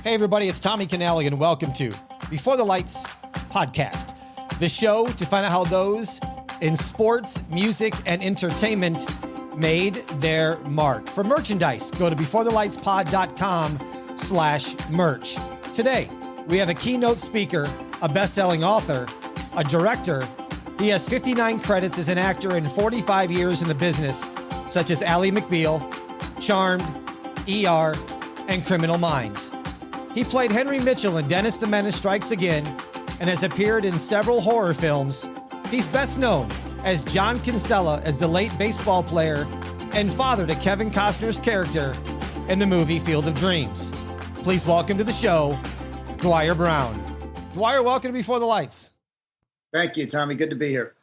Hey, everybody, it's Tommy Canale, and welcome to Before the Lights podcast, the show to find out how those in sports, music, and entertainment made their mark. For merchandise, go to beforethelightspod.com/merch. Today, we have a keynote speaker, a best-selling author, a director. He has 59 credits as an actor and 45 years in the business, such as Ally McBeal, Charmed, ER, and Criminal Minds. He played Henry Mitchell in Dennis the Menace Strikes Again and has appeared in several horror films. He's best known as John Kinsella as the late baseball player and father to Kevin Costner's character in the movie Field of Dreams. Please welcome to the show, Dwier Brown. Dwier, welcome to Before the Lights. Thank you, Tommy. Good to be here.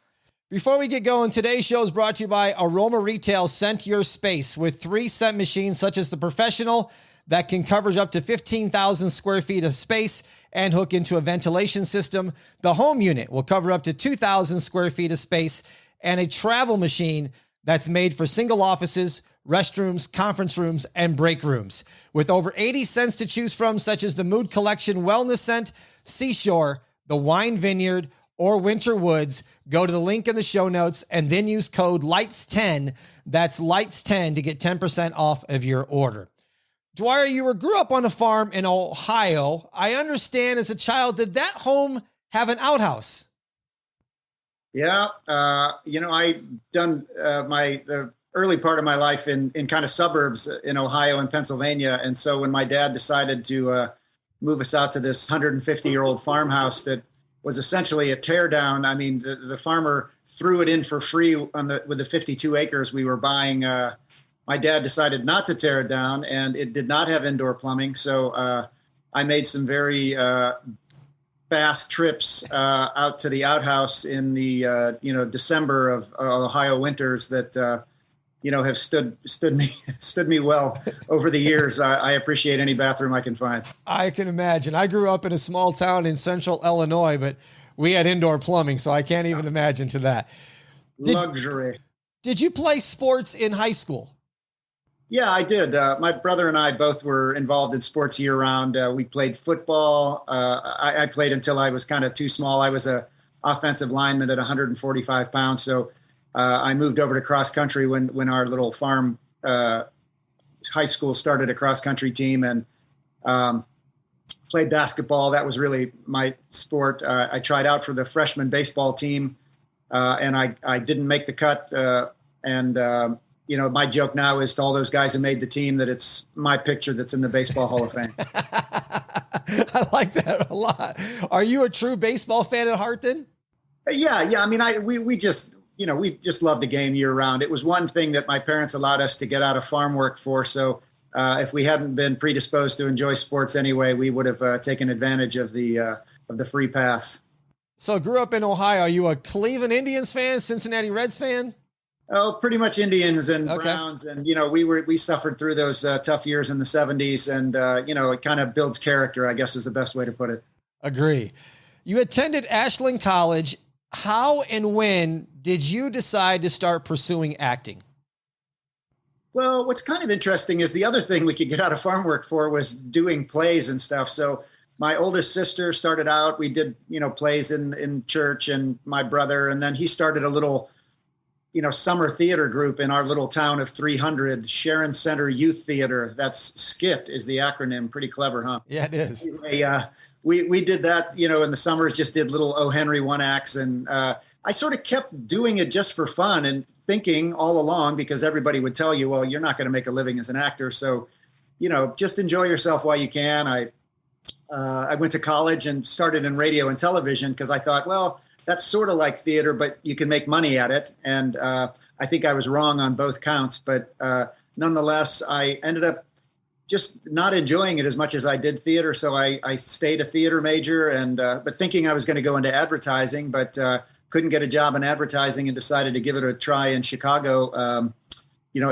Before we get going, today's show is brought to you by Aroma Retail Scent Your Space with 3 scent machines such as the Professional that can cover up to 15,000 square feet of space and hook into a ventilation system. The Home Unit will cover up to 2,000 square feet of space, and a travel machine that's made for single offices, restrooms, conference rooms, and break rooms. With over 80 scents to choose from, such as the Mood Collection Wellness Scent, Seashore, the Wine Vineyard, or Winter Woods, go to the link in the show notes and then use code LIGHTS10. That's LIGHTS10 to get 10% off of your order. Dwier, you grew up on a farm in Ohio. I understand as a child, did that home have an outhouse? Yeah. I done the early part of my life in kind of suburbs in Ohio and Pennsylvania. And so when my dad decided to move us out to this 150-year-old farmhouse that was essentially a tear down, I mean, the farmer threw it in for free with the 52 acres we were buying. My dad decided not to tear it down, and it did not have indoor plumbing. So I made some very fast trips out to the outhouse in the December of Ohio winters that have stood me well over the years. I appreciate any bathroom I can find. I can imagine. I grew up in a small town in central Illinois, but we had indoor plumbing, so I can't even imagine to that. Luxury. Did you play sports in high school? Yeah, I did. My brother and I both were involved in sports year round. We played football. I played until I was kind of too small. I was a offensive lineman at 145 pounds. So I moved over to cross country when our little farm high school started a cross country team, and played basketball. That was really my sport. I tried out for the freshman baseball team, and I didn't make the cut. My joke now is to all those guys who made the team that it's my picture that's in the Baseball Hall of Fame. I like that a lot. Are you a true baseball fan at heart then? Yeah. I mean, we just love the game year round. It was one thing that my parents allowed us to get out of farm work for. So if we hadn't been predisposed to enjoy sports anyway, we would have taken advantage of the free pass. So grew up in Ohio. Are you a Cleveland Indians fan, Cincinnati Reds fan? Oh, pretty much Indians and Browns. And, we suffered through those tough years in the 70s. And, it kind of builds character, I guess is the best way to put it. Agree. You attended Ashland College. How and when did you decide to start pursuing acting? Well, what's kind of interesting is the other thing we could get out of farm work for was doing plays and stuff. So my oldest sister started out, we did, plays in church, and my brother, and then he started a little summer theater group in our little town of 300, Sharon Center Youth Theater. That's SKIT is the acronym. Pretty clever, huh? Yeah, it is. Anyway, we did that, in the summers, just did little O. Henry one acts. And I sort of kept doing it just for fun and thinking all along, because everybody would tell you, well, you're not going to make a living as an actor. So, just enjoy yourself while you can. I went to college and started in radio and television because I thought, well, that's sort of like theater, but you can make money at it. And I think I was wrong on both counts. But nonetheless, I ended up just not enjoying it as much as I did theater. So I stayed a theater major, but thinking I was going to go into advertising, but couldn't get a job in advertising and decided to give it a try in Chicago,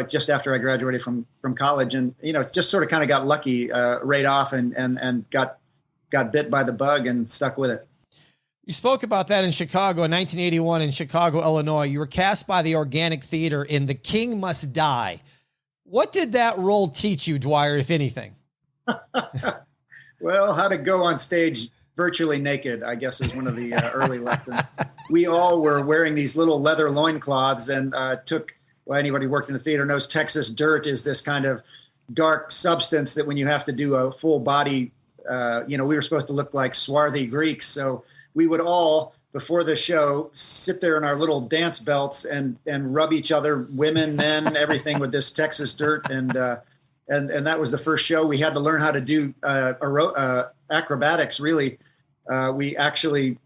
just after I graduated from college. And, just sort of kind of got lucky right off and got bit by the bug and stuck with it. You spoke about that in Chicago in 1981 in Chicago, Illinois. You were cast by the Organic Theater in The King Must Die. What did that role teach you, Dwier, if anything? Well, how to go on stage virtually naked, I guess, is one of the early lessons. We all were wearing these little leather loincloths and anybody who worked in the theater knows Texas dirt is this kind of dark substance that when you have to do a full body, we were supposed to look like swarthy Greeks. So we would all, before the show, sit there in our little dance belts and rub each other, women, men, everything with this Texas dirt. And that was the first show. We had to learn how to do acrobatics, really. We actually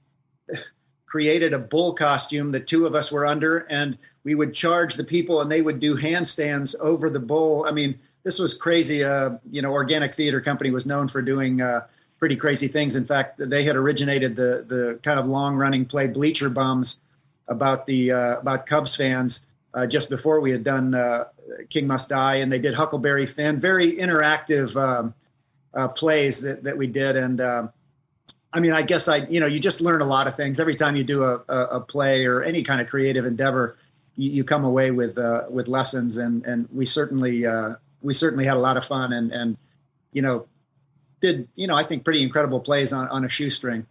created a bull costume that two of us were under, and we would charge the people and they would do handstands over the bull. I mean, this was crazy. Organic Theater Company was known for doing pretty crazy things. In fact, they had originated the kind of long-running play Bleacher Bums about Cubs fans just before we had done King Must Die, and they did Huckleberry Finn, very interactive plays that we did. And I guess you just learn a lot of things every time you do a play or any kind of creative endeavor. You come away with lessons, and we certainly had a lot of fun and did I think pretty incredible plays on a shoestring.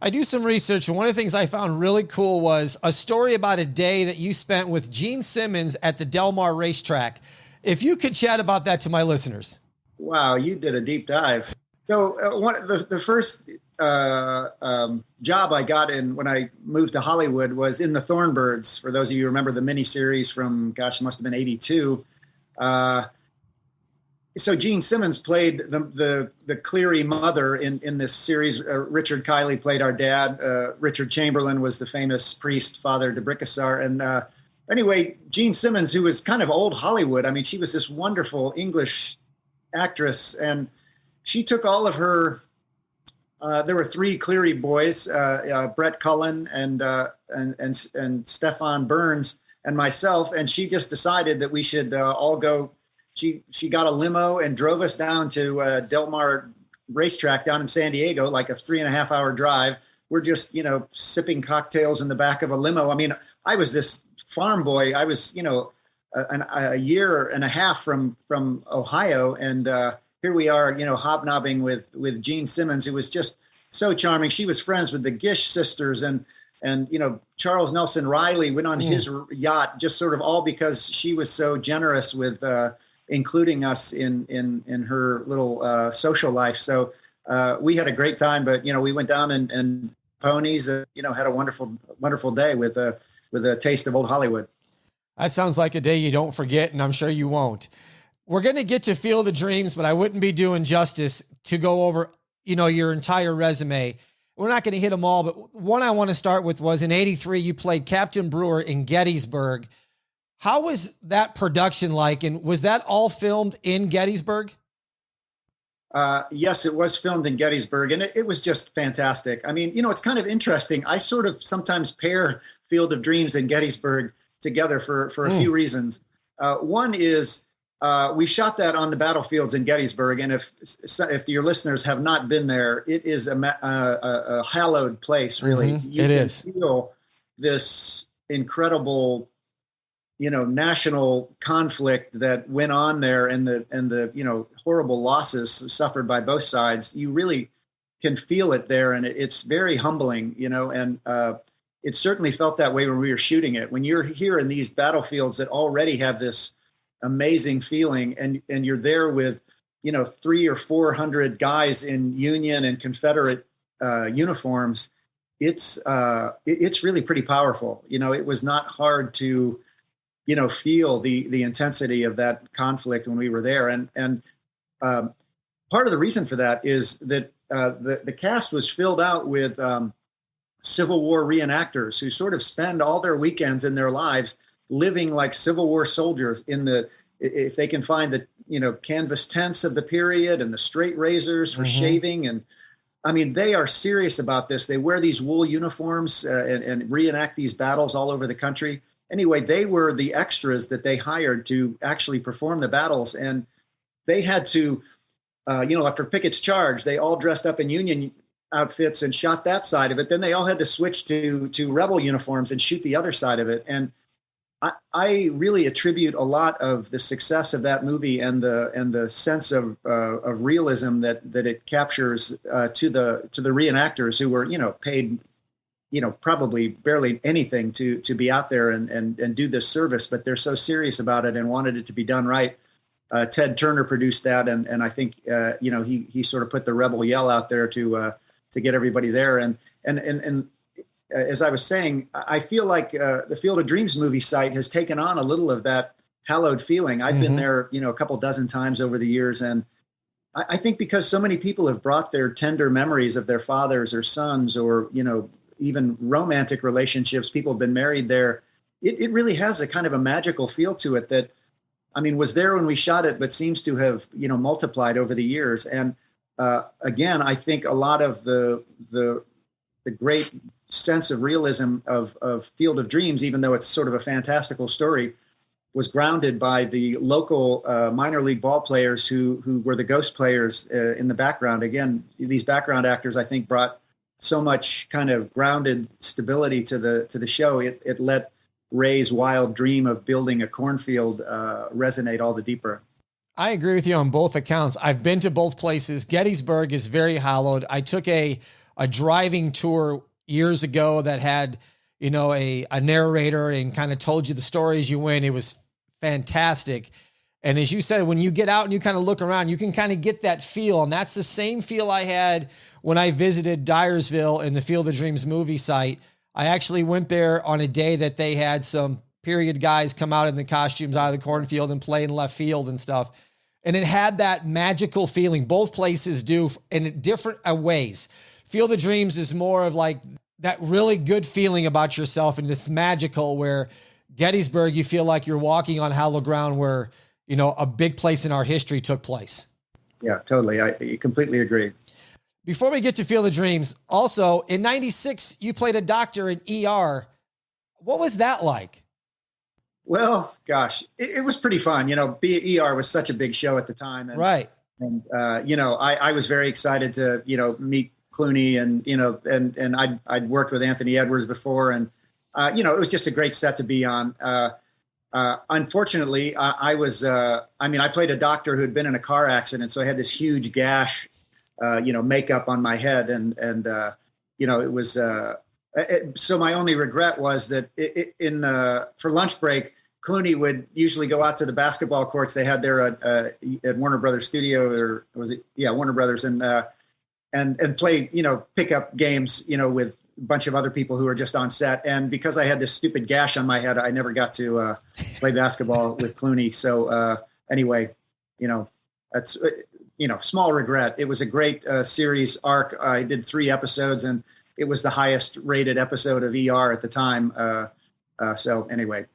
I do some research, and one of the things I found really cool was a story about a day that you spent with Jean Simmons at the Del Mar racetrack. If you could chat about that to my listeners. Wow, you did a deep dive. So the first job I got in when I moved to Hollywood was in the Thornbirds. For those of you who remember the miniseries from, it must have been 82. So Jean Simmons played the Cleary mother in this series. Richard Kiley played our dad. Richard Chamberlain was the famous priest, Father de Bricassar. And anyway, Jean Simmons, who was kind of old Hollywood, she was this wonderful English actress, and she took all of her. There were three Cleary boys: Brett Cullen and Stefan Burns and myself, and she just decided that we should all go. She got a limo and drove us down to Del Mar racetrack down in San Diego, like a 3.5 hour drive. We're just, sipping cocktails in the back of a limo. I was this farm boy. I was, a year and a half from Ohio. And here we are, hobnobbing with Jean Simmons, who was just so charming. She was friends with the Gish sisters and Charles Nelson Riley went on his yacht, just sort of all because she was so generous with including us in her little social life. So we had a great time, but we went down and ponies, had a wonderful day with a taste of old Hollywood. That sounds like a day you don't forget, and I'm sure you won't. We're going to get to Field of Dreams, but I wouldn't be doing justice to go over, your entire resume. We're not going to hit them all, but one I want to start with was in 83, you played Captain Brewer in Gettysburg. How was that production like? And was that all filmed in Gettysburg? Yes, it was filmed in Gettysburg, and it was just fantastic. It's kind of interesting. I sort of sometimes pair Field of Dreams and Gettysburg together for a few reasons. One is we shot that on the battlefields in Gettysburg, and if your listeners have not been there, it is a hallowed place, really. You can feel this incredible national conflict that went on there and the horrible losses suffered by both sides. You really can feel it there. And it's very humbling, and it certainly felt that way when we were shooting it. When you're here in these battlefields that already have this amazing feeling and you're there with, 300 or 400 guys in Union and Confederate uniforms, it's really pretty powerful. It was not hard to, feel the intensity of that conflict when we were there. And part of the reason for that is that the cast was filled out with Civil War reenactors who sort of spend all their weekends in their lives living like Civil War soldiers if they can find the, canvas tents of the period and the straight razors for shaving. And they are serious about this. They wear these wool uniforms and reenact these battles all over the country. Anyway, they were the extras that they hired to actually perform the battles. And they had to, for Pickett's Charge, they all dressed up in Union outfits and shot that side of it. Then they all had to switch to rebel uniforms and shoot the other side of it. And I really attribute a lot of the success of that movie and the sense of realism that it captures to the reenactors who were, paid, probably barely anything to be out there and do this service, but they're so serious about it and wanted it to be done right. Ted Turner produced that, and I think he sort of put the rebel yell out there to get everybody there. And as I was saying, I feel like the Field of Dreams movie site has taken on a little of that hallowed feeling. I've been there, a couple dozen times over the years. And I think because so many people have brought their tender memories of their fathers or sons or, even romantic relationships, people have been married there. It really has a kind of a magical feel to it that, was there when we shot it, but seems to have, multiplied over the years. And again, I think a lot of the great sense of realism of Field of Dreams, even though it's sort of a fantastical story, was grounded by the local minor league ball players who were the ghost players in the background. Again, these background actors, I think, brought so much kind of grounded stability to the show. It let Ray's wild dream of building a cornfield resonate all the deeper. I agree with you on both accounts. I've been to both places. Gettysburg is very hallowed. I took a driving tour years ago that had, a narrator and kind of told you the story as you went. It was fantastic. And as you said, when you get out and you kind of look around, you can kind of get that feel. And that's the same feel I had when I visited Dyersville in the Field of Dreams movie site. I actually went there on a day that they had some period guys come out in the costumes out of the cornfield and play in left field and stuff. And it had that magical feeling. Both places do in different ways. Field of Dreams is more of like that really good feeling about yourself, and this magical, where Gettysburg, you feel like you're walking on hallowed ground where, a big place in our history took place. Yeah, totally. I completely agree. Before we get to Field of Dreams, also in 96, you played a doctor in ER. What was that like? Well, gosh, it was pretty fun. ER was such a big show at the time. And, right. And, I was very excited to, meet Clooney and I'd worked with Anthony Edwards before. And, it was just a great set to be on. Unfortunately, I played a doctor who had been in a car accident. So I had this huge gash, makeup on my head. And it was, so my only regret was that for lunch break, Clooney would usually go out to the basketball courts they had there at Warner Brothers Studio, or was it? Yeah, Warner Brothers, and play, pickup games, with a bunch of other people who were just on set. And because I had this stupid gash on my head, I never got to play basketball with Clooney. So anyway, that's, small regret. It was a great series arc. I did 3 episodes, and it was the highest rated episode of ER at the time. So anyway,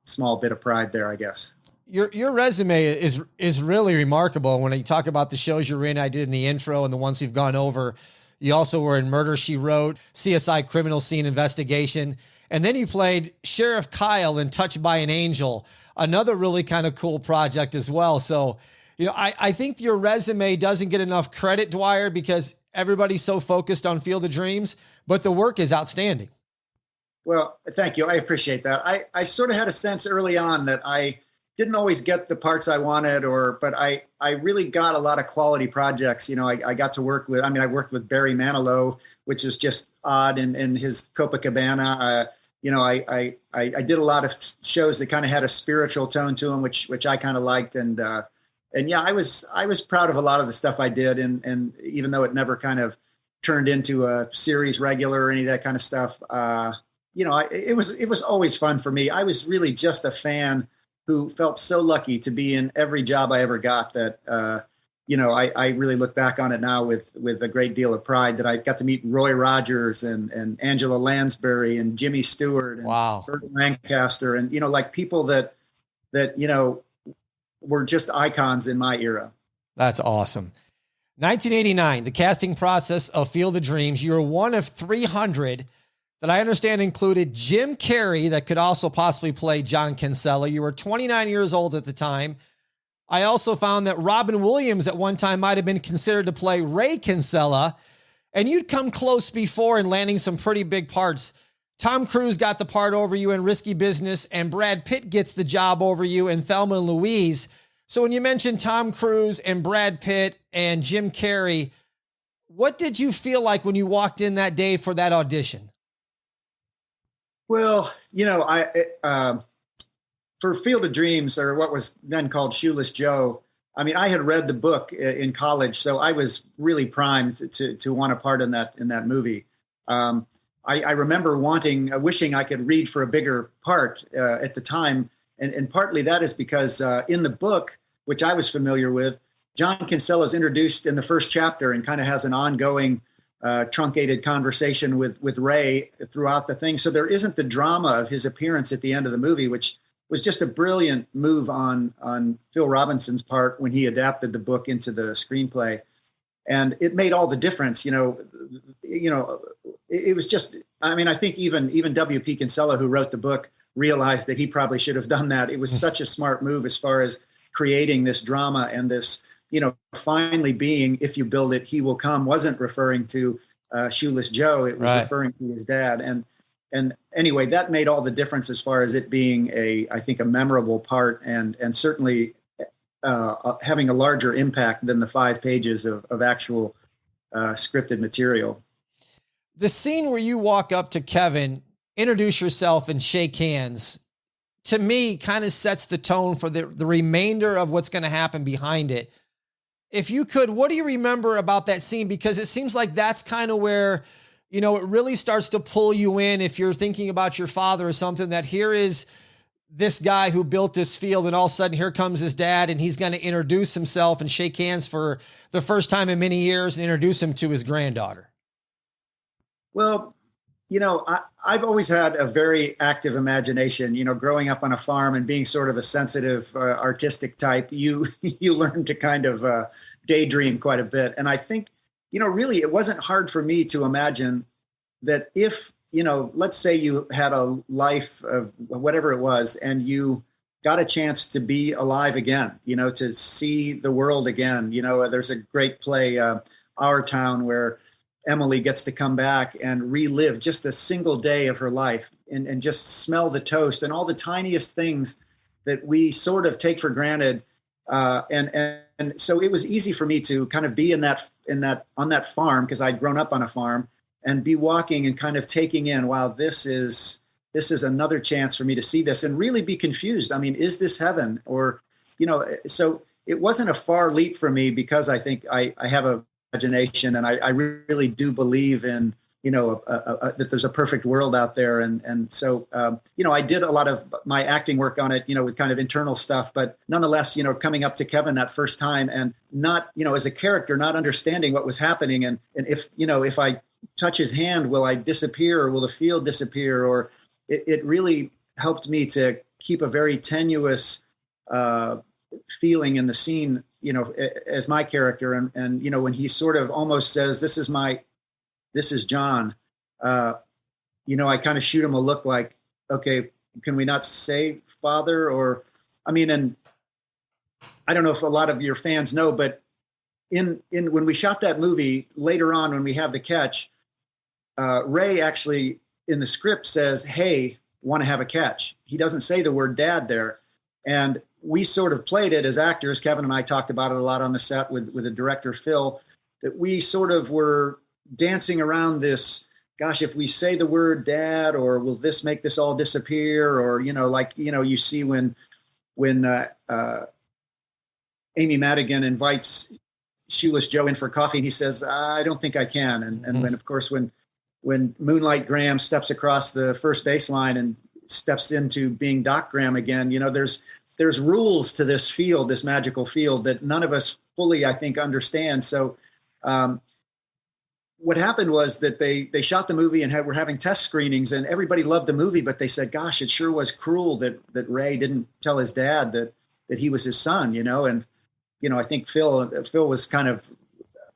small bit of pride there, I guess. Your resume is really remarkable. When you talk about the shows you're in, I did in the intro and the ones we've gone over. You also were in Murder, She Wrote, CSI Criminal Scene Investigation. And then you played Sheriff Kyle in Touched by an Angel, another really kind of cool project as well. So, I think your resume doesn't get enough credit, Dwier, because everybody's so focused on Field of Dreams, but the work is outstanding. Well, thank you. I appreciate that. I sort of had a sense early on that I didn't always get the parts I wanted, but I really got a lot of quality projects. I got to work with, I worked with Barry Manilow, which is just odd in his Copacabana. I did a lot of shows that kind of had a spiritual tone to them, which I kind of liked. And yeah, I was proud of a lot of the stuff I did. And even though it never kind of turned into a series regular or any of that kind of stuff, it was always fun for me. I was really just a fan who felt so lucky to be in every job I ever got that, I really look back on it now with a great deal of pride that I got to meet Roy Rogers and Angela Lansbury and Jimmy Stewart and wow. Burt Lancaster and, people that were just icons in my era. That's awesome. 1989, the casting process of Field of Dreams. You were one of 300 that I understand included Jim Carrey, that could also possibly play John Kinsella. You were 29 years old at the time. I also found that Robin Williams at one time might have been considered to play Ray Kinsella, and you'd come close before in landing some pretty big parts. Tom Cruise got the part over you in Risky Business, and Brad Pitt gets the job over you in Thelma and Louise. So when you mentioned Tom Cruise and Brad Pitt and Jim Carrey, what did you feel like when you walked in that day for that audition? Well, for Field of Dreams, or what was then called Shoeless Joe, I mean, I had read the book in college, so I was really primed to want a part in that movie. I remember wishing I could read for a bigger part at the time. And partly that is because in the book, which I was familiar with, John Kinsella is introduced in the first chapter and kind of has an ongoing truncated conversation with Ray throughout the thing. So there isn't the drama of his appearance at the end of the movie, which was just a brilliant move on Phil Robinson's part when he adapted the book into the screenplay. And it made all the difference. It was just, I mean, I think even W.P. Kinsella, who wrote the book, realized that he probably should have done that. It was such a smart move as far as creating this drama, and this, finally being, if you build it, he will come, wasn't referring to Shoeless Joe. It was referring to his dad. And anyway, that made all the difference as far as it being I think a memorable part, and certainly having a larger impact than the 5 pages of actual scripted material. The scene where you walk up to Kevin, introduce yourself, and shake hands, to me, kind of sets the tone for the remainder of what's going to happen behind it. If you could, what do you remember about that scene? Because it seems like that's kind of where, it really starts to pull you in if you're thinking about your father or something, that here is this guy who built this field, and all of a sudden here comes his dad, and he's going to introduce himself and shake hands for the first time in many years and introduce him to his granddaughter. Well, I've always had a very active imagination, growing up on a farm and being sort of a sensitive, artistic type, you learn to kind of daydream quite a bit. And I think, really it wasn't hard for me to imagine that if, let's say you had a life of whatever it was, and you got a chance to be alive again, to see the world again. There's a great play, Our Town, where Emily gets to come back and relive just a single day of her life, and just smell the toast and all the tiniest things that we sort of take for granted. And so it was easy for me to kind of be on that farm, because I'd grown up on a farm, and be walking and kind of taking in, wow, this is another chance for me to see this, and really be confused. I mean, is this heaven? Or, so it wasn't a far leap for me, because I think I have a imagination, and I really do believe in, that there's a perfect world out there. And so, I did a lot of my acting work on it, with kind of internal stuff, but nonetheless, coming up to Kevin that first time, and not, as a character, not understanding what was happening. And if I touch his hand, will I disappear, or will the field disappear? Or it really helped me to keep a very tenuous feeling in the scene, as my character. And when he sort of almost says, this is John, I kind of shoot him a look like, okay, can we not say father? Or, and I don't know if a lot of your fans know, but in when we shot that movie, later on, when we have the catch, Ray actually in the script says, hey, want to have a catch. He doesn't say the word dad there. And we sort of played it as actors. Kevin and I talked about it a lot on the set with the director, Phil, that we sort of were dancing around this, gosh, if we say the word dad, or will this make this all disappear? Or, you see when Amy Madigan invites Shoeless Joe in for coffee, and he says, I don't think I can. And when, of course, when Moonlight Graham steps across the first baseline and steps into being Doc Graham again, there's rules to this field, this magical field, that none of us fully, I think, understand. So what happened was that they shot the movie and were having test screenings, and everybody loved the movie, but they said, gosh, it sure was cruel that Ray didn't tell his dad that he was his son, and I think Phil was kind of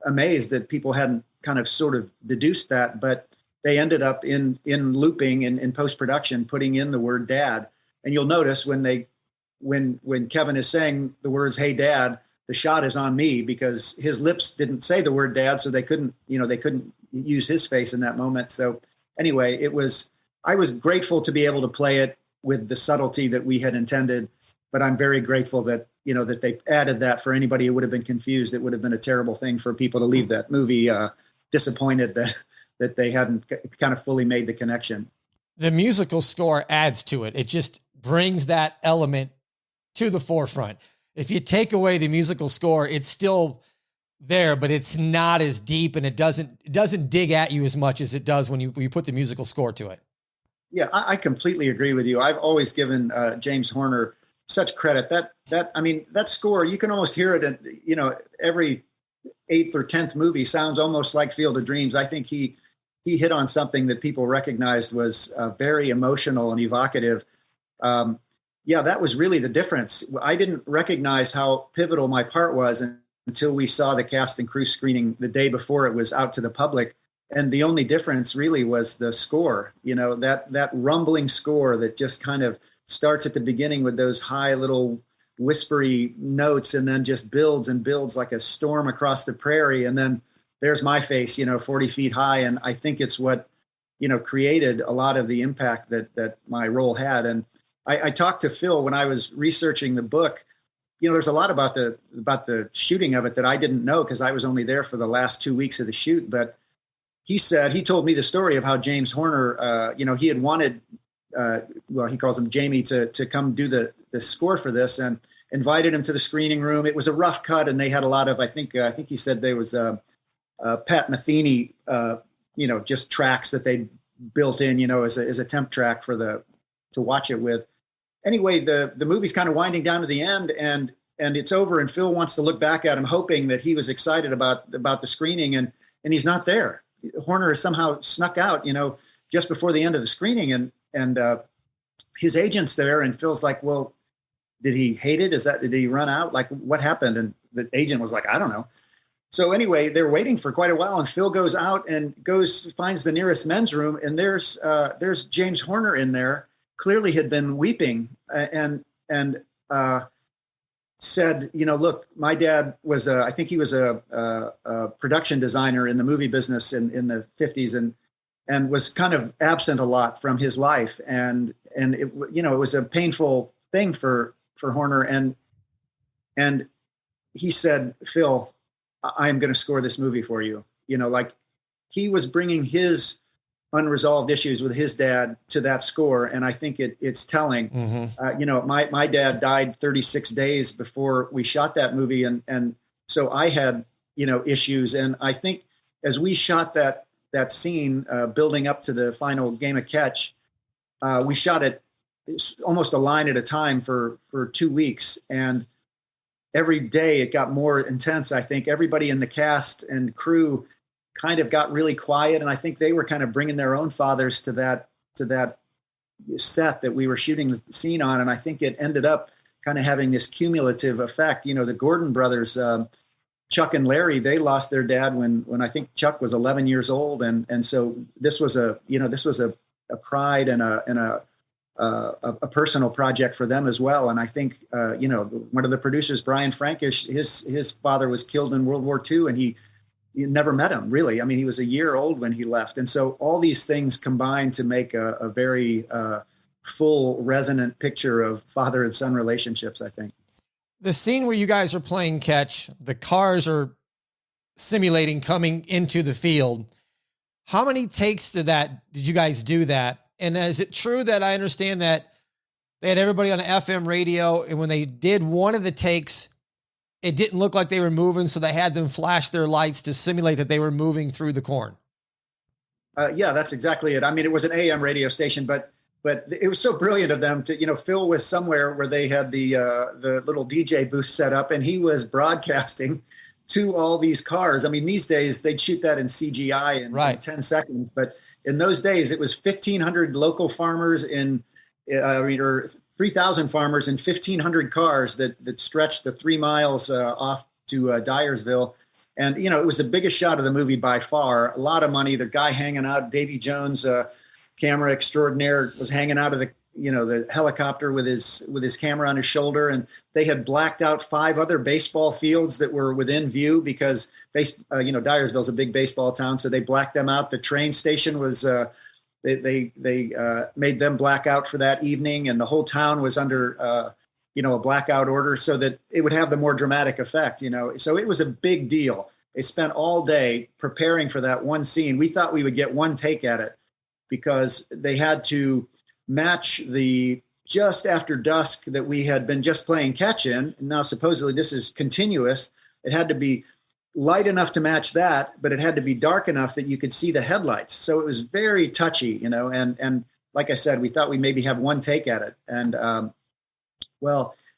amazed that people hadn't kind of sort of deduced that, but they ended up in looping in post-production, putting in the word dad. And you'll notice when Kevin is saying the words, hey dad, the shot is on me, because his lips didn't say the word dad. So they couldn't use his face in that moment. So anyway, it was I was grateful to be able to play it with the subtlety that we had intended, but I'm very grateful that, that they added that. For anybody who would have been confused, it would have been a terrible thing for people to leave that movie disappointed that they hadn't kind of fully made the connection. The musical score adds to it. It just brings that element to the forefront. If you take away the musical score, it's still there, but it's not as deep, and it doesn't dig at you as much as it does when you put the musical score to it. Yeah, I completely agree with you. I've always given James Horner such credit. That score, you can almost hear it in, every 8th or 10th movie sounds almost like Field of Dreams. I think he hit on something that people recognized was very emotional and evocative. That was really the difference. I didn't recognize how pivotal my part was until we saw the cast and crew screening the day before it was out to the public. And the only difference really was the score, that rumbling score that just kind of starts at the beginning with those high little whispery notes and then just builds and builds like a storm across the prairie. And then there's my face, 40 feet high. And I think it's what, created a lot of the impact that my role had. And I talked to Phil when I was researching the book. There's a lot about the shooting of it that I didn't know because I was only there for the last 2 weeks of the shoot. But he told me the story of how James Horner, he had wanted, he calls him Jamie, to come do the score for this, and invited him to the screening room. It was a rough cut, and they had a lot of, I think he said there was Pat Metheny, just tracks that they built in, as a temp track to watch it with. Anyway, the movie's kind of winding down to the end, and it's over, and Phil wants to look back at him, hoping that he was excited about the screening, and he's not there. Horner has somehow snuck out, just before the end of the screening, and his agent's there, and Phil's like, well, did he hate it? Did he run out? Like, what happened? And the agent was like, I don't know. So anyway, they're waiting for quite a while, and Phil goes out and finds the nearest men's room, and there's James Horner in there, clearly had been weeping, and said, look, my dad was I think he was a production designer in the movie business in the 50s, and was kind of absent a lot from his life, and it was a painful thing for Horner, and he said, Phil, I am going to score this movie for you. Like, he was bringing his unresolved issues with his dad to that score. And I think it's telling. Mm-hmm. My dad died 36 days before we shot that movie. And so I had, issues. And I think as we shot that scene, building up to the final game of catch, we shot it almost a line at a time for 2 weeks. And every day it got more intense. I think everybody in the cast and crew kind of got really quiet. And I think they were kind of bringing their own fathers to that set that we were shooting the scene on. And I think it ended up kind of having this cumulative effect. The Gordon brothers, Chuck and Larry, they lost their dad when I think Chuck was 11 years old. And so this was a pride and a personal project for them as well. And I think, one of the producers, Brian Frankish, his father was killed in World War II, and he never met him, really. I mean, he was a year old when he left. And so all these things combined to make a very full, resonant picture of father and son relationships, I think. The scene where you guys are playing catch, the cars are simulating coming into the field. How many takes did you guys do that? And is it true that I understand that they had everybody on an FM radio, and when they did one of the takes, it didn't look like they were moving, so they had them flash their lights to simulate that they were moving through the corn? Yeah, that's exactly it. I mean, it was an AM radio station, but it was so brilliant of them to, Phil was somewhere where they had the little DJ booth set up, and he was broadcasting to all these cars. I mean, these days they'd shoot that in CGI in 10 seconds, but in those days, it was 1,500 local farmers or 3,000 farmers and 1,500 cars that stretched the 3 miles off to Dyersville. And, it was the biggest shot of the movie by far. A lot of money. The guy hanging out, Davy Jones, camera extraordinaire, was hanging out of the helicopter with his camera on his shoulder. And they had blacked out 5 other baseball fields that were within view because Dyersville's a big baseball town. So they blacked them out. The train station was They made them black out for that evening, and the whole town was under a blackout order so that it would have the more dramatic effect. So it was a big deal. They spent all day preparing for that one scene. We thought we would get one take at it because they had to match the just after dusk that we had been just playing catch in. And now supposedly this is continuous. It had to be light enough to match that, but it had to be dark enough that you could see the headlights. So it was very touchy, and like I said, we thought we maybe have one take at it. And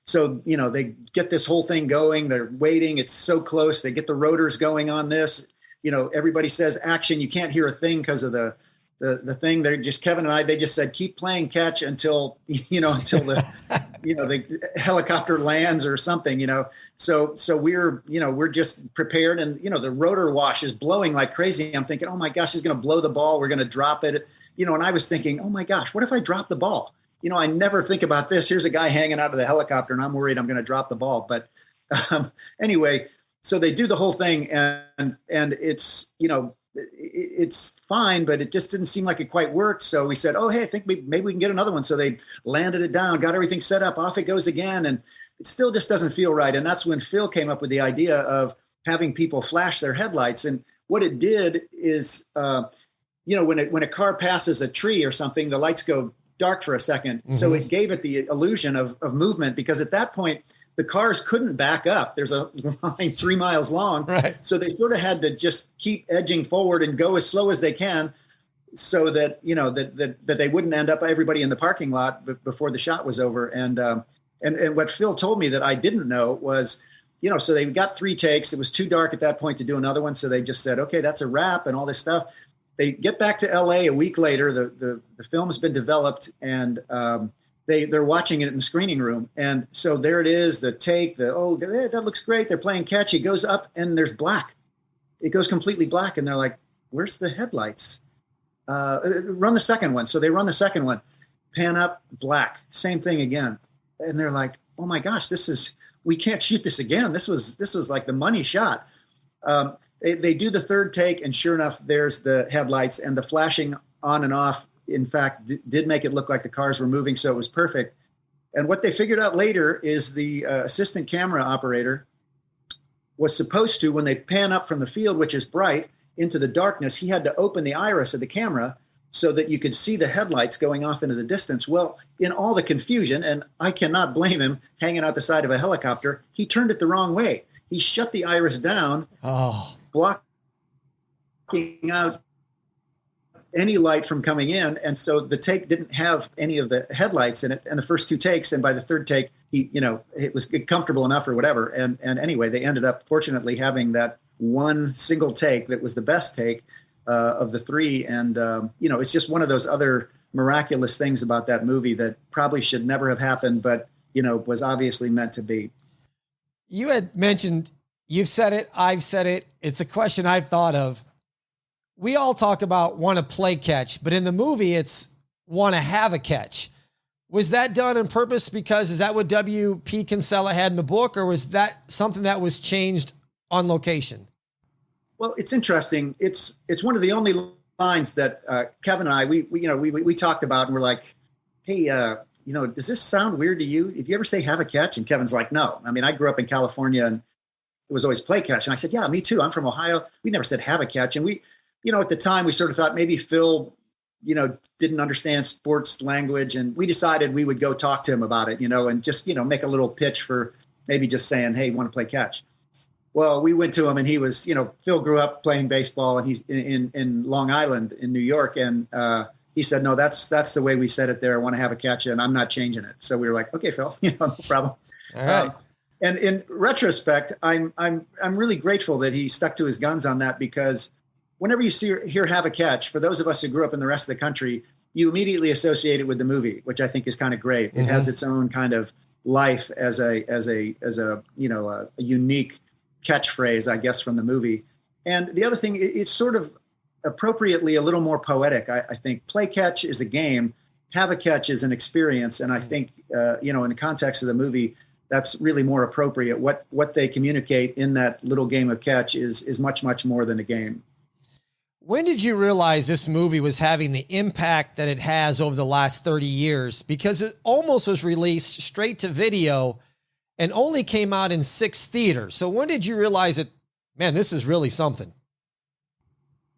so they get this whole thing going. They're waiting. It's so close. They get the rotors going on this. Everybody says action. You can't hear a thing because of the thing. They're just, Kevin and I, they just said, keep playing catch until the, the helicopter lands or something, So we're just prepared, and, the rotor wash is blowing like crazy. I'm thinking, oh my gosh, he's going to blow the ball. We're going to drop it. And I was thinking, oh my gosh, what if I drop the ball? I never think about this. Here's a guy hanging out of the helicopter and I'm worried I'm going to drop the ball. But anyway, so they do the whole thing, and it's, it's fine, but it just didn't seem like it quite worked. So we said, oh, hey, I think maybe we can get another one. So they landed it down, got everything set up, off it goes again. And it still just doesn't feel right. And that's when Phil came up with the idea of having people flash their headlights. And what it did is, when a car passes a tree or something, the lights go dark for a second. Mm-hmm. So it gave it the illusion of movement, because at that point, the cars couldn't back up. There's a line 3 miles long. Right. So they sort of had to just keep edging forward and go as slow as they can, so that, that they wouldn't end up everybody in the parking lot before the shot was over. And what Phil told me that I didn't know was, so they got 3 takes. It was too dark at that point to do another one. So they just said, okay, that's a wrap and all this stuff. They get back to LA a week later. The film's been developed, and they're watching it in the screening room. And so there it is, the take, that looks great. They're playing catch. It goes up and there's black. It goes completely black. And they're like, where's the headlights? Run the second one. So they run the second one, pan up, black, same thing again. And they're like, oh my gosh, we can't shoot this again. This was like the money shot. They do the third take, and sure enough, there's the headlights, and the flashing on and off, in fact, did make it look like the cars were moving. So it was perfect. And what they figured out later is the assistant camera operator was supposed to, when they pan up from the field, which is bright, into the darkness, he had to open the iris of the camera so that you could see the headlights going off into the distance. Well, in all the confusion, and I cannot blame him, hanging out the side of a helicopter, he turned it the wrong way. He shut the iris down, blocking out any light from coming in. And so the take didn't have any of the headlights in it. And the first 2 takes, and by the third take, it was comfortable enough or whatever. And anyway, they ended up fortunately having that one single take that was the best take of the 3. And, it's just one of those other miraculous things about that movie that probably should never have happened, but, was obviously meant to be. You had mentioned, you've said it, I've said it. It's a question I've thought of. We all talk about want to play catch, but in the movie, it's want to have a catch. Was that done on purpose? Because is that what W.P. Kinsella had in the book, or was that something that was changed on location? Well, it's interesting. It's one of the only lines that Kevin and I, we talked about, and we're like, hey, does this sound weird to you? If you ever say have a catch? And Kevin's like, no. I mean, I grew up in California, and it was always play catch. And I said, yeah, me too. I'm from Ohio. We never said have a catch. And we, at the time we sort of thought maybe Phil, didn't understand sports language. And we decided we would go talk to him about it, and just, make a little pitch for maybe just saying, hey, want to play catch? Well, we went to him, and he was, Phil grew up playing baseball, and he's in Long Island in New York. And he said, no, that's the way we said it there. I want to have a catch, and I'm not changing it. So we were like, okay, Phil, no problem. All right. And in retrospect, I'm really grateful that he stuck to his guns on that, because whenever you hear have a catch, for those of us who grew up in the rest of the country, you immediately associate it with the movie, which I think is kind of great. Mm-hmm. It has its own kind of life as a unique catchphrase, I guess, from the movie. And the other thing, it's sort of appropriately a little more poetic. I think play catch is a game, have a catch is an experience. And I think, in the context of the movie, that's really more appropriate. What they communicate in that little game of catch is much, much more than a game. When did you realize this movie was having the impact that it has over the last 30 years? Because it almost was released straight to video and only came out in 6 theaters. So when did you realize that, man, this is really something?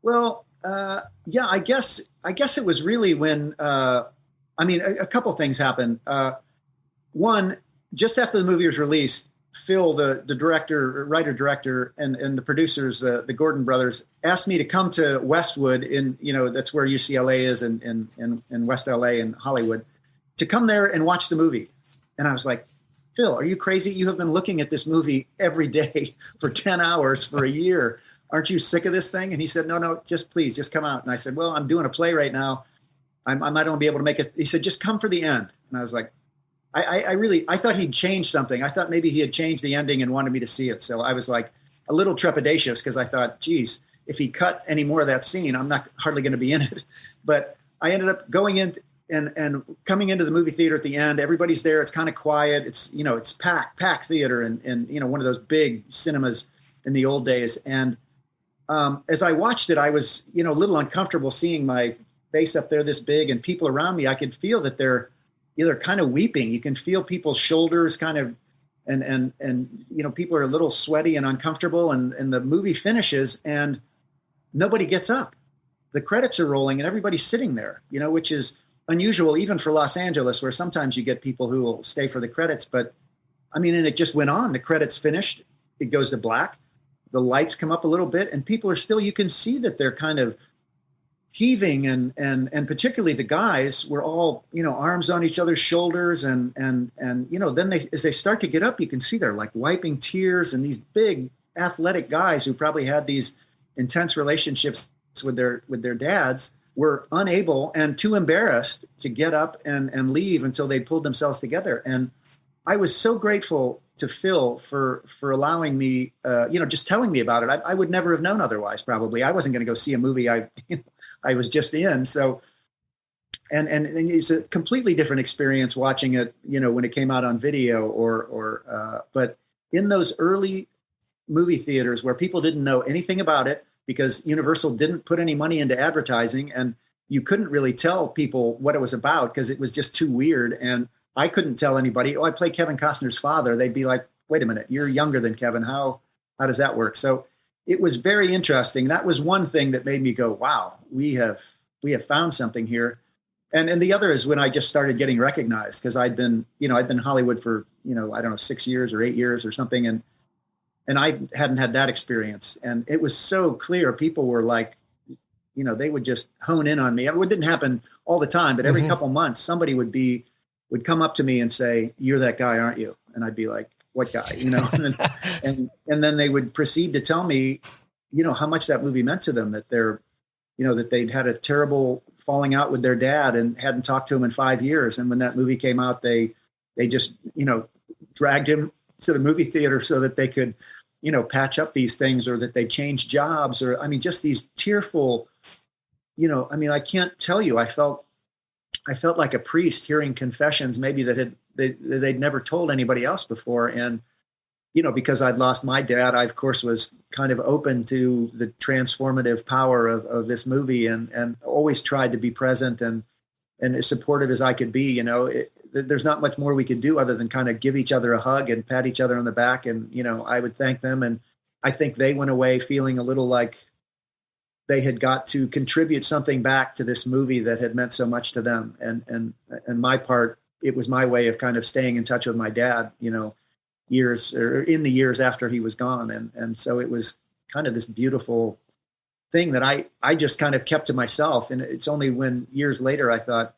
Well, yeah, I guess it was really when, a couple things happened. One, just after the movie was released, Phil, the writer-director, and the producers, the Gordon brothers, asked me to come to Westwood that's where UCLA is in West LA and Hollywood, to come there and watch the movie. And I was like, Phil, are you crazy? You have been looking at this movie every day for 10 hours for a year. Aren't you sick of this thing? And he said, no, please come out. And I said, well, I'm doing a play right now. I might not be able to make it. He said, just come for the end. And I was like, I thought he'd changed something. I thought maybe he had changed the ending and wanted me to see it. So I was like a little trepidatious because I thought, geez, if he cut any more of that scene, I'm not hardly going to be in it. But I ended up going in and coming into the movie theater at the end. Everybody's there. It's kind of quiet. It's packed theater and one of those big cinemas in the old days. And as I watched it, I was, a little uncomfortable seeing my face up there this big and people around me. I could feel that they're kind of weeping. You can feel people's shoulders kind of, and people are a little sweaty and uncomfortable, and the movie finishes and nobody gets up. The credits are rolling and everybody's sitting there, which is unusual even for Los Angeles, where sometimes you get people who will stay for the credits. But and it just went on. The credits finished. It goes to black. The lights come up a little bit and people are still, you can see that they're kind of heaving and particularly the guys were all, arms on each other's shoulders and then as they start to get up, you can see they're like wiping tears, and these big athletic guys who probably had these intense relationships with their dads were unable and too embarrassed to get up and leave until they pulled themselves together. And I was so grateful to Phil for allowing me, just telling me about it. I would never have known otherwise. Probably I wasn't going to go see a movie I was just in. So, and it's a completely different experience watching it, when it came out on video but in those early movie theaters where people didn't know anything about it because Universal didn't put any money into advertising, and you couldn't really tell people what it was about because it was just too weird. And I couldn't tell anybody, I play Kevin Costner's father. They'd be like, wait a minute, you're younger than Kevin. How does that work? So it was very interesting. That was one thing that made me go, wow, we have found something here. And the other is when I just started getting recognized, because I'd been in Hollywood for, 6 years or 8 years or something. And I hadn't had that experience. And it was so clear. People were like, they would just hone in on me. It didn't happen all the time, but every couple months, somebody would come up to me and say, you're that guy, aren't you? And I'd be like, what guy, and then they would proceed to tell me, how much that movie meant to them, that that they'd had a terrible falling out with their dad and hadn't talked to him in 5 years. And when that movie came out, they just, dragged him to the movie theater so that they could, patch up these things, or that they changed jobs, or, just these tearful, I can't tell you, I felt like a priest hearing confessions maybe that they'd never told anybody else before. And, because I'd lost my dad, I, of course, was kind of open to the transformative power of this movie and always tried to be present and as supportive as I could be. There's not much more we could do other than kind of give each other a hug and pat each other on the back. And, I would thank them. And I think they went away feeling a little like they had got to contribute something back to this movie that had meant so much to them. And my part, it was my way of kind of staying in touch with my dad, in the years after he was gone. And so it was kind of this beautiful thing that I just kind of kept to myself. And it's only when years later, I thought,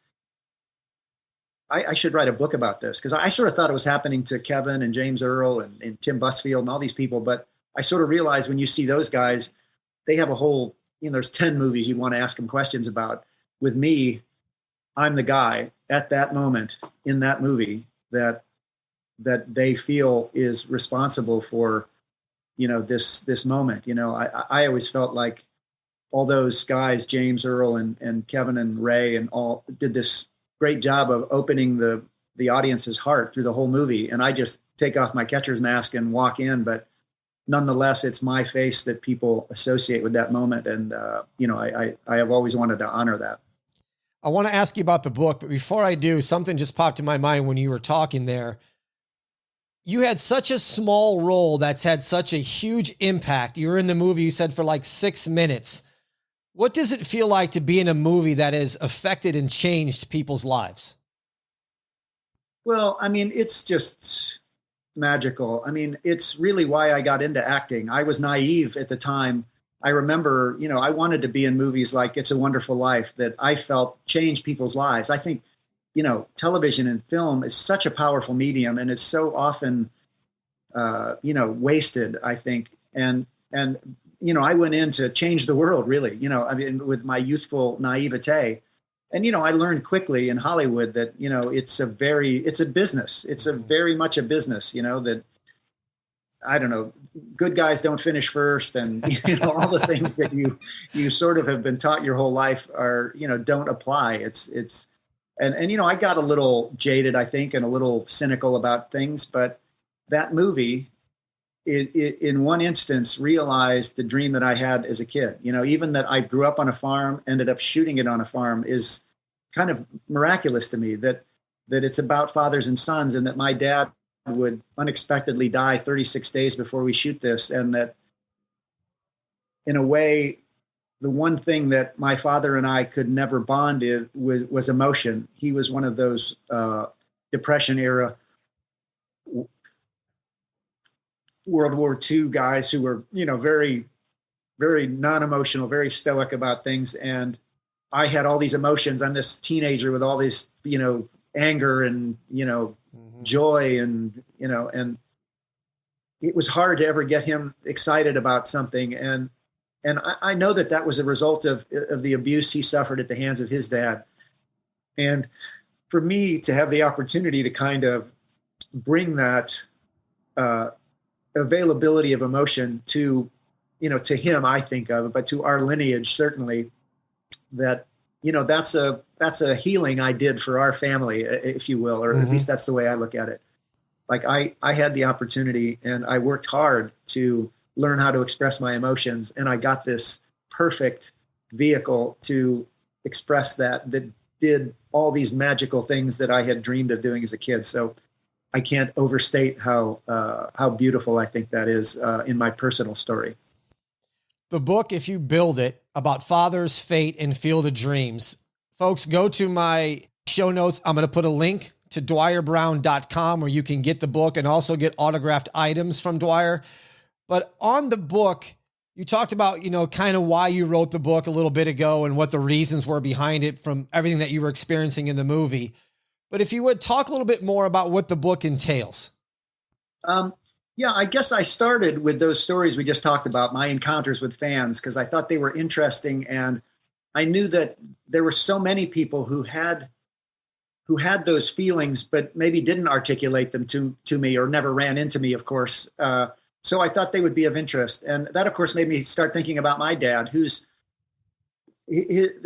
I should write a book about this, because I sort of thought it was happening to Kevin and James Earl and Tim Busfield and all these people. But I sort of realized when you see those guys, they have a whole, there's 10 movies you want to ask them questions about. With me, I'm the guy at that moment in that movie that they feel is responsible for, this moment. I always felt like all those guys, James Earl and Kevin and Ray and all, did this great job of opening the audience's heart through the whole movie. And I just take off my catcher's mask and walk in. But nonetheless, it's my face that people associate with that moment. And, I have always wanted to honor that. I want to ask you about the book, but before I do, something just popped in my mind when you were talking there. You had such a small role that's had such a huge impact. You were in the movie, you said, for like 6 minutes. What does it feel like to be in a movie that has affected and changed people's lives? Well, I mean, it's just magical. I mean, it's really why I got into acting. I was naive at the time. I remember, I wanted to be in movies like It's a Wonderful Life that I felt changed people's lives. I think, television and film is such a powerful medium, and it's so often, wasted, I think. And, I went in to change the world, really, with my youthful naivete. And, I learned quickly in Hollywood that, it's a business. It's a very much a business, that, I don't know, good guys don't finish first. And, all the things that you sort of have been taught your whole life are, don't apply. And I got a little jaded, I think, and a little cynical about things. But that movie, it in one instance, realized the dream that I had as a kid. Even that I grew up on a farm, ended up shooting it on a farm, is kind of miraculous to me. That it's about fathers and sons, and that my dad would unexpectedly die 36 days before we shoot this, and that in a way, the one thing that my father and I could never bond was emotion. He was one of those Depression era World War II guys who were, very, very non-emotional, very stoic about things. And I had all these emotions. I'm this teenager with all this, anger and, joy and, and it was hard to ever get him excited about something. And I know that was a result of the abuse he suffered at the hands of his dad. And for me to have the opportunity to kind of bring that availability of emotion to him, I think of, but to our lineage, certainly, that, that's a healing I did for our family, if you will, or at least that's the way I look at it. Like I had the opportunity and I worked hard to learn how to express my emotions. And I got this perfect vehicle to express that did all these magical things that I had dreamed of doing as a kid. So I can't overstate how beautiful I think that is in my personal story. The book, If You Build It, about fathers, fate, and field of dreams. Folks, go to my show notes. I'm going to put a link to dwierbrown.com where you can get the book and also get autographed items from Dwier. But on the book, you talked about, kind of why you wrote the book a little bit ago and what the reasons were behind it from everything that you were experiencing in the movie. But if you would talk a little bit more about what the book entails. Yeah, I guess I started with those stories we just talked about, my encounters with fans, because I thought they were interesting. And I knew that there were so many people who had those feelings, but maybe didn't articulate them to me or never ran into me, of course. So I thought they would be of interest. And that, of course, made me start thinking about my dad, the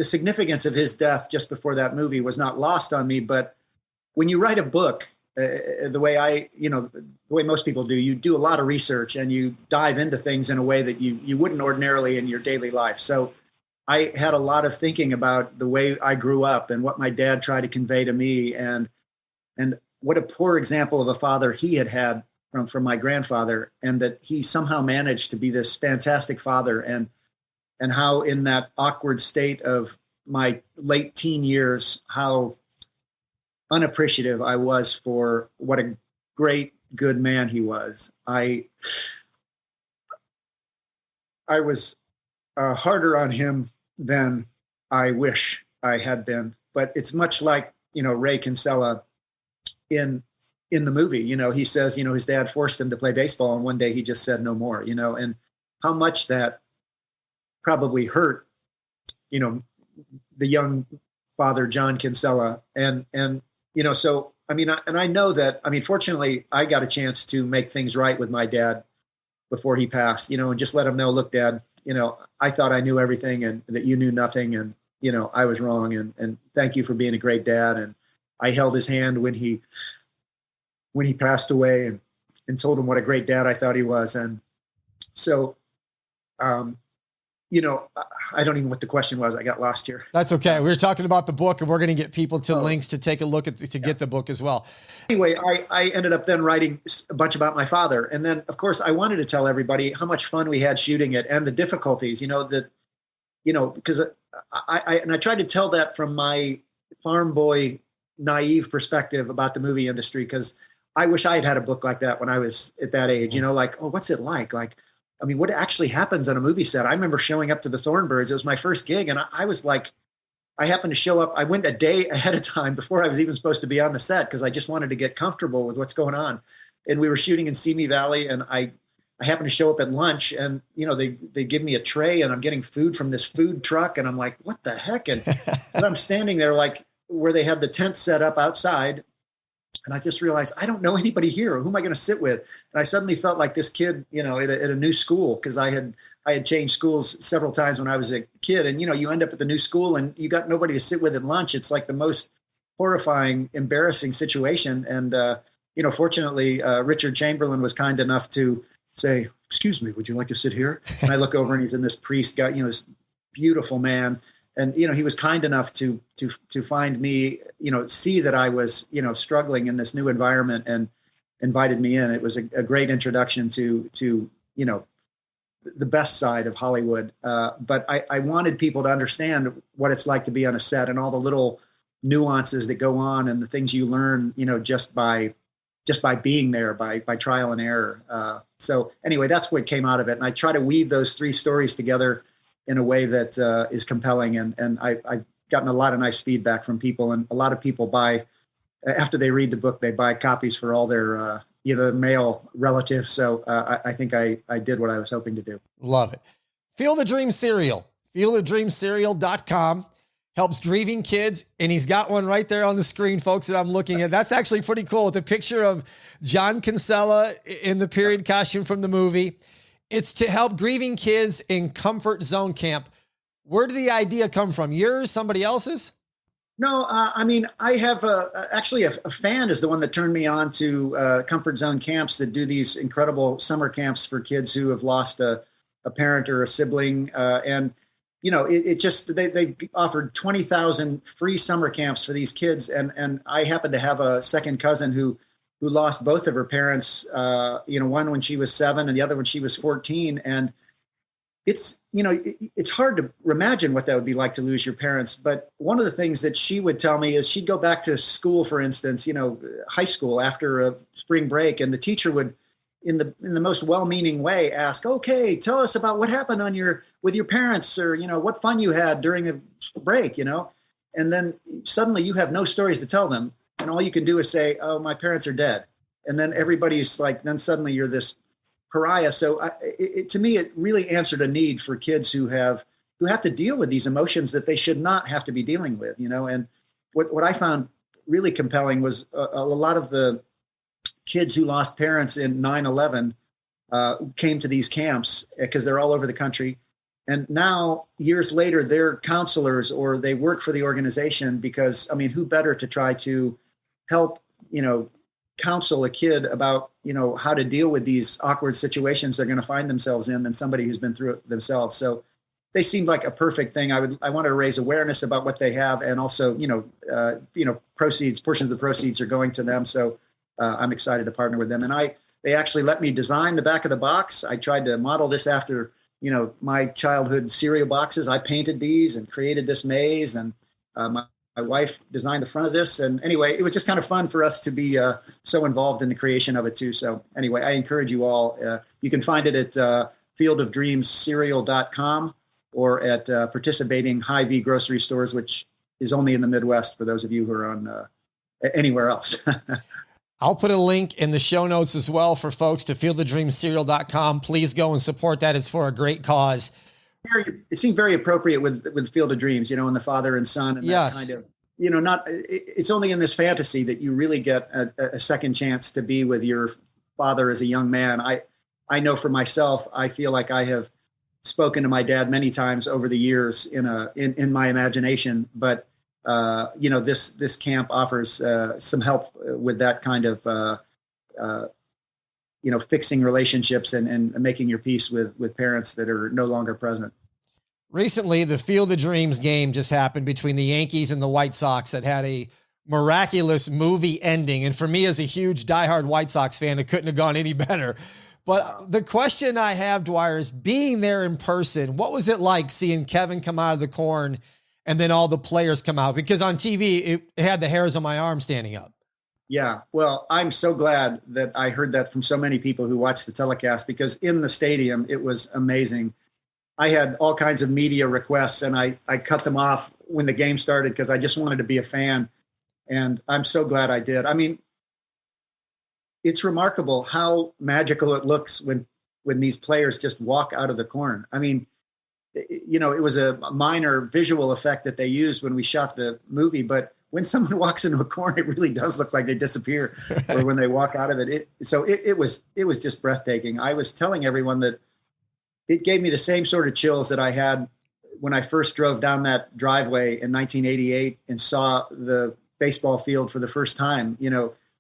significance of his death just before that movie was not lost on me. But when you write a book, the way most people do, you do a lot of research and you dive into things in a way that you wouldn't ordinarily in your daily life. So I had a lot of thinking about the way I grew up and what my dad tried to convey to me, and what a poor example of a father he had from my grandfather, and that he somehow managed to be this fantastic father, and how in that awkward state of my late teen years, how unappreciative I was for what a great, good man he was. I was harder on him than I wish I had been. But it's much like, Ray Kinsella in the movie. He says, his dad forced him to play baseball, and one day he just said no more, and how much that probably hurt, the young father, John Kinsella. And so, I know that, fortunately, I got a chance to make things right with my dad before he passed, and just let him know, look, Dad, I thought I knew everything and that you knew nothing. And, I was wrong. And thank you for being a great dad. And I held his hand when he passed away and told him what a great dad I thought he was. And So, you know, I don't even know what the question was. I got lost here. That's okay. We were talking about the book, and we're going to get people to links to take a look at get the book as well. Anyway, I ended up then writing a bunch about my father. And then, of course, I wanted to tell everybody how much fun we had shooting it and the difficulties, because I tried to tell that from my farm boy, naive perspective about the movie industry, because I wish I had had a book like that when I was at that age, like, oh, what's it like? Like, I mean, what actually happens on a movie set? I remember showing up to the Thornbirds. It was my first gig. And I was like, I happened to show up. I went a day ahead of time before I was even supposed to be on the set, because I just wanted to get comfortable with what's going on. And we were shooting in Simi Valley, and I happened to show up at lunch, and, they give me a tray, and I'm getting food from this food truck. And I'm like, what the heck? And I'm standing there like where they had the tent set up outside. And I just realized, I don't know anybody here. Who am I going to sit with? And I suddenly felt like this kid, at a new school, because I had changed schools several times when I was a kid. And, you end up at the new school and you got nobody to sit with at lunch. It's like the most horrifying, embarrassing situation. And, fortunately, Richard Chamberlain was kind enough to say, excuse me, would you like to sit here? And I look over and he's in this priest guy, this beautiful man. And, he was kind enough to find me, see that I was, struggling in this new environment and invited me in. It was a great introduction to the best side of Hollywood. But I wanted people to understand what it's like to be on a set and all the little nuances that go on and the things you learn, just by being there, by trial and error. So anyway, that's what came out of it. And I try to weave those three stories together in a way that is compelling. And I've gotten a lot of nice feedback from people, and a lot of people buy, after they read the book, they buy copies for all their, male relatives. So I think I did what I was hoping to do. Love it. Feel the Dream Cereal, feelthedreamcereal.com helps grieving kids. And he's got one right there on the screen, folks, that I'm looking at. That's actually pretty cool. With a picture of John Kinsella in the period costume from the movie. It's to help grieving kids in comfort zone camp. Where did the idea come from? Yours, somebody else's? No, I have actually a fan is the one that turned me on to comfort zone camps that do these incredible summer camps for kids who have lost a parent or a sibling. And, they offered 20,000 free summer camps for these kids. And I happen to have a second cousin who lost both of her parents, one when she was 7 and the other when she was 14. And it's hard to imagine what that would be like to lose your parents. But one of the things that she would tell me is she'd go back to school, for instance, high school after a spring break. And the teacher would, in the most well-meaning way, ask, okay, tell us about what happened with your parents, or, what fun you had during the break, and then suddenly you have no stories to tell them. And all you can do is say, oh, my parents are dead. And then everybody's like, then suddenly you're this pariah. So to me, it really answered a need for kids who have to deal with these emotions that they should not have to be dealing with, And what I found really compelling was a lot of the kids who lost parents in 9/11 came to these camps because they're all over the country. And now, years later, they're counselors or they work for the organization because, who better to try to help, counsel a kid about, how to deal with these awkward situations they're going to find themselves in than somebody who's been through it themselves. So they seemed like a perfect thing. I wanted to raise awareness about what they have, and also, portions of the proceeds are going to them. So I'm excited to partner with them. And they actually let me design the back of the box. I tried to model this after, my childhood cereal boxes. I painted these and created this maze, and my wife designed the front of this. And anyway, it was just kind of fun for us to be so involved in the creation of it too. So anyway, I encourage you all. You can find it at fieldofdreamscereal.com or at participating Hy-Vee grocery stores, which is only in the Midwest for those of you who are on anywhere else. I'll put a link in the show notes as well for folks to feelthedreamcereal.com. Please go and support that. It's for a great cause. It seemed very appropriate with Field of Dreams, and the father and son, and yes. That kind of, it's only in this fantasy that you really get a second chance to be with your father as a young man. I know for myself, I feel like I have spoken to my dad many times over the years in my imagination, but this camp offers some help with that kind of fixing relationships and making your peace with parents that are no longer present. Recently, the Field of Dreams game just happened between the Yankees and the White Sox that had a miraculous movie ending. And for me, as a huge diehard White Sox fan, it couldn't have gone any better. But the question I have, Dwier, is being there in person, what was it like seeing Kevin come out of the corn and then all the players come out? Because on TV, it had the hairs on my arm standing up. Yeah, well, I'm so glad that I heard that from so many people who watched the telecast, because in the stadium, it was amazing. I had all kinds of media requests, and I cut them off when the game started because I just wanted to be a fan. And I'm so glad I did. I mean, it's remarkable how magical it looks when these players just walk out of the corn. I mean, it was a minor visual effect that they used when we shot the movie, but when someone walks into a corn, it really does look like they disappear, or when they walk out of it. It was just breathtaking. I was telling everyone that it gave me the same sort of chills that I had when I first drove down that driveway in 1988 and saw the baseball field for the first time.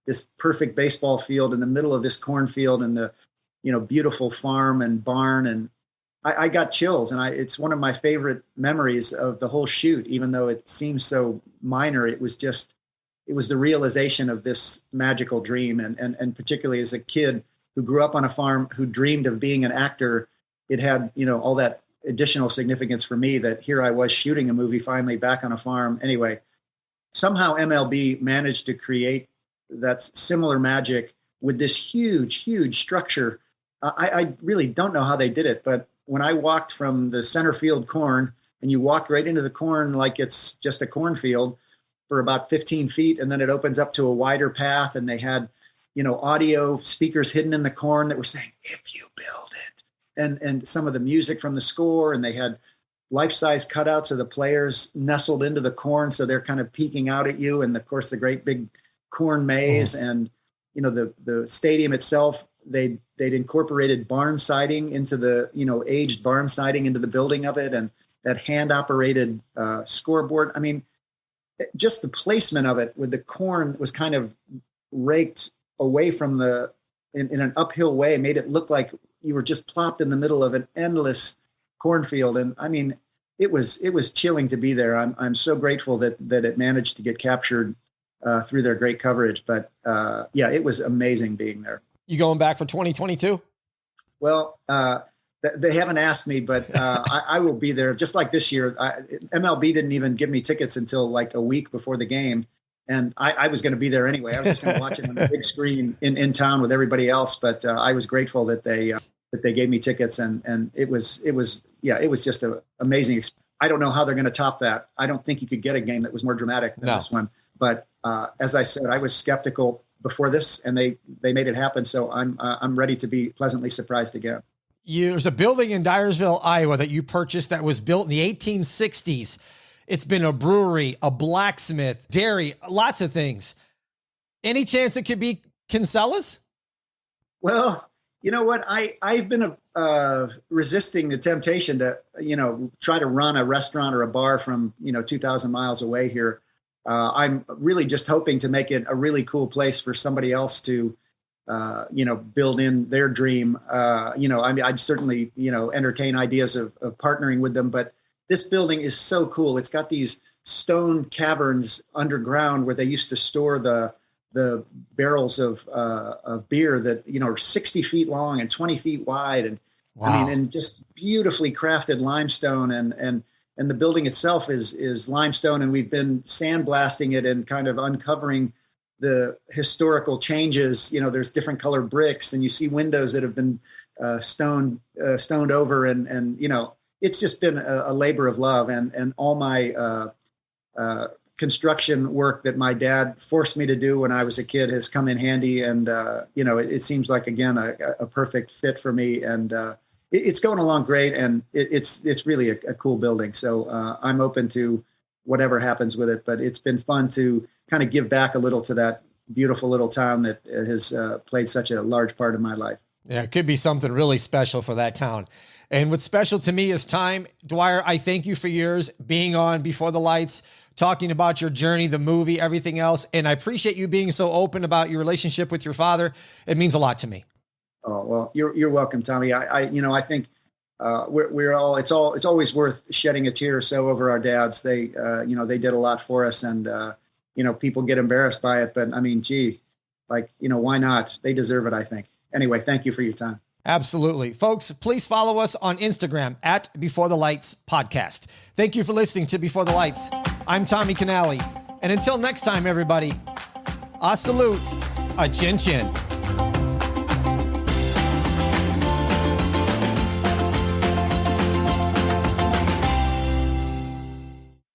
This perfect baseball field in the middle of this cornfield, and the beautiful farm and barn, and I got chills, and it's one of my favorite memories of the whole shoot. Even though it seems so minor, it was the realization of this magical dream, and particularly as a kid who grew up on a farm, who dreamed of being an actor, it had all that additional significance for me that here I was shooting a movie finally back on a farm. Anyway, somehow MLB managed to create that similar magic with this huge structure. I really don't know how they did it, but when I walked from the center field corn, and you walk right into the corn like it's just a cornfield for about 15 feet, and then it opens up to a wider path, and they had, audio speakers hidden in the corn that were saying, "If you build it," and some of the music from the score, and they had life-size cutouts of the players nestled into the corn, so they're kind of peeking out at you, and of course the great big corn maze, and the stadium itself, they'd incorporated barn siding into the aged barn siding into the building of it, and that hand operated scoreboard. I mean, just the placement of it with the corn was kind of raked away from in an uphill way, made it look like you were just plopped in the middle of an endless cornfield. And I mean, it was chilling to be there. I'm so grateful that it managed to get captured through their great coverage. But yeah, it was amazing being there. You going back for 2022? Well, they haven't asked me, but I will be there just like this year. MLB didn't even give me tickets until like a week before the game. And I was going to be there anyway. I was just going to watch it on the big screen in town with everybody else. But I was grateful that they gave me tickets, and it was just an amazing experience. I don't know how they're going to top that. I don't think you could get a game that was more dramatic than this one. But as I said, I was skeptical before this, and they made it happen. So I'm ready to be pleasantly surprised again. There's a building in Dyersville, Iowa that you purchased that was built in the 1860s. It's been a brewery, a blacksmith, dairy, lots of things. Any chance it could be Kinsella's? Well, you know what? I've been resisting the temptation to, try to run a restaurant or a bar from, 2,000 miles away here. I'm really just hoping to make it a really cool place for somebody else to, build in their dream. I'd certainly, entertain ideas of partnering with them, but this building is so cool. It's got these stone caverns underground where they used to store the barrels of beer that, are 60 feet long and 20 feet wide. And wow. I mean, and just beautifully crafted limestone, and the building itself is limestone. And we've been sandblasting it and kind of uncovering the historical changes. There's different colored bricks, and you see windows that have been stoned over, and it's just been a labor of love, and all my construction work that my dad forced me to do when I was a kid has come in handy. And, it seems like, again, a perfect fit for me, and it's going along great. And it's really a cool building. So I'm open to whatever happens with it, but it's been fun to kind of give back a little to that beautiful little town that has played such a large part of my life. Yeah, it could be something really special for that town. And what's special to me is time. Dwier, I thank you for yours being on Before the Lights, talking about your journey, the movie, everything else. And I appreciate you being so open about your relationship with your father. It means a lot to me. Oh, well, you're welcome, Tommy. I think we're all, it's always worth shedding a tear or so over our dads. They did a lot for us, and people get embarrassed by it, but I mean, gee, why not? They deserve it, I think. Anyway, thank you for your time. Absolutely. Folks, please follow us on Instagram at Before the Lights Podcast. Thank you for listening to Before the Lights. I'm Tommy Canale. And until next time, everybody, a salute, a chin chin.